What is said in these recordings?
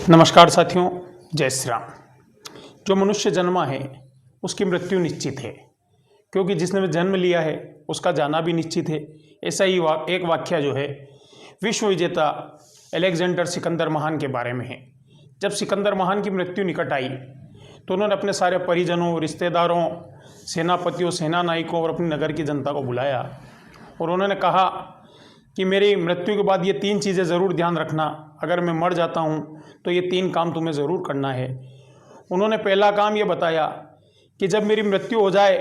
नमस्कार साथियों, जय श्री राम। जो मनुष्य जन्मा है उसकी मृत्यु निश्चित है, क्योंकि जिसने जन्म लिया है उसका जाना भी निश्चित है। ऐसा ही एक वाक्य जो है विश्व विजेता अलेक्जेंडर सिकंदर महान के बारे में है। जब सिकंदर महान की मृत्यु निकट आई तो उन्होंने अपने सारे परिजनों, रिश्तेदारों, सेनापतियों, सेना नायकों और अपनी नगर की जनता को बुलाया और उन्होंने कहा कि मेरी मृत्यु के बाद ये 3 चीज़ें ज़रूर ध्यान रखना। अगर मैं मर जाता हूँ तो ये 3 काम तुम्हें ज़रूर करना है। उन्होंने पहला काम ये बताया कि जब मेरी मृत्यु हो जाए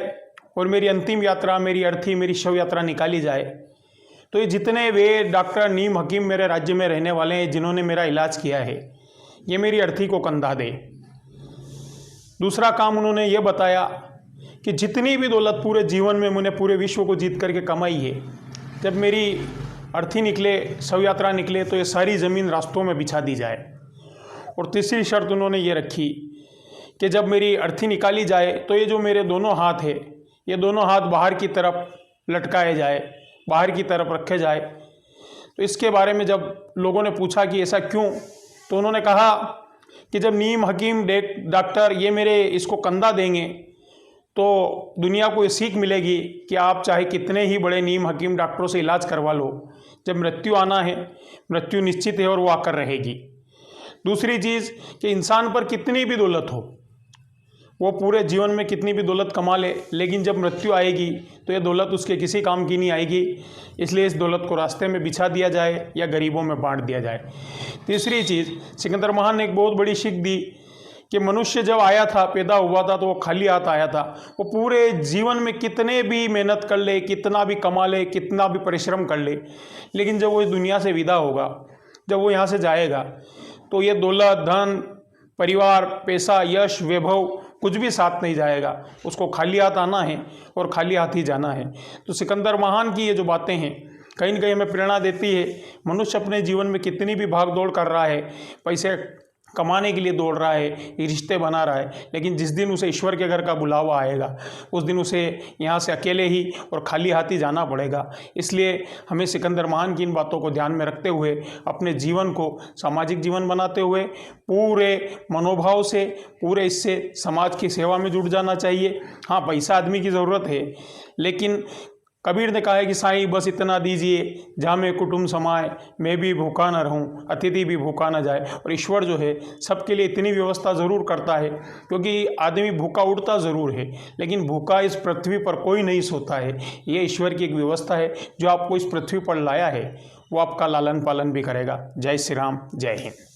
और मेरी अंतिम यात्रा, मेरी अर्थी, मेरी शव यात्रा निकाली जाए तो ये जितने वे डॉक्टर, नीम, हकीम मेरे राज्य में रहने वाले हैं जिन्होंने मेरा इलाज किया है, ये मेरी अर्थी को कंधा दे। दूसरा काम उन्होंने ये बताया कि जितनी भी दौलत पूरे जीवन में मैंने पूरे विश्व को जीत करके कमाई है, जब मेरी अर्थी निकले, शव यात्रा निकले तो ये सारी ज़मीन रास्तों में बिछा दी जाए। और तीसरी शर्त उन्होंने ये रखी कि जब मेरी अर्थी निकाली जाए तो ये जो मेरे दोनों हाथ है, ये दोनों हाथ बाहर की तरफ लटकाए जाए, बाहर की तरफ रखे जाए। तो इसके बारे में जब लोगों ने पूछा कि ऐसा क्यों, तो उन्होंने कहा कि जब नीम, हकीम, डॉक्टर ये मेरे इसको कंधा देंगे तो दुनिया को ये सीख मिलेगी कि आप चाहे कितने ही बड़े नीम, हकीम, डॉक्टरों से इलाज करवा लो, जब मृत्यु आना है, मृत्यु निश्चित है और वो आकर रहेगी। दूसरी चीज़ कि इंसान पर कितनी भी दौलत हो, वो पूरे जीवन में कितनी भी दौलत कमा ले, लेकिन जब मृत्यु आएगी तो ये दौलत उसके किसी काम की नहीं आएगी। इसलिए इस दौलत को रास्ते में बिछा दिया जाए या गरीबों में बांट दिया जाए। तीसरी चीज़, सिकंदर महान ने एक बहुत बड़ी सीख दी कि मनुष्य जब आया था, पैदा हुआ था, तो वो खाली हाथ आया था। वो पूरे जीवन में कितने भी मेहनत कर ले, कितना भी कमा ले, कितना भी परिश्रम कर ले, लेकिन जब वो इस दुनिया से विदा होगा, जब वो यहाँ से जाएगा तो ये दौलत, धन, परिवार, पैसा, यश, वैभव कुछ भी साथ नहीं जाएगा। उसको खाली हाथ आना है और खाली हाथ ही जाना है। तो सिकंदर महान की ये जो बातें हैं कहीं न कहीं हमें प्रेरणा देती है। मनुष्य अपने जीवन में कितनी भी भाग दौड़ कर रहा है, पैसे कमाने के लिए दौड़ रहा है, रिश्ते बना रहा है, लेकिन जिस दिन उसे ईश्वर के घर का बुलावा आएगा उस दिन उसे यहाँ से अकेले ही और खाली हाथ ही जाना पड़ेगा। इसलिए हमें सिकंदर महान की इन बातों को ध्यान में रखते हुए अपने जीवन को सामाजिक जीवन बनाते हुए पूरे मनोभाव से, पूरे इससे समाज की सेवा में जुट जाना चाहिए। हाँ, पैसा आदमी की ज़रूरत है, लेकिन कबीर ने कहा है कि साईं बस इतना दीजिए जामे कुटुंब समाए, मैं भी भूखा न रहूं, अतिथि भी भूखा न जाए। और ईश्वर जो है सबके लिए इतनी व्यवस्था ज़रूर करता है, क्योंकि आदमी भूखा उठता ज़रूर है लेकिन भूखा इस पृथ्वी पर कोई नहीं सोता है। ये ईश्वर की एक व्यवस्था है जो आपको इस पृथ्वी पर लाया है, वो आपका लालन पालन भी करेगा। जय श्री राम, जय हिंद।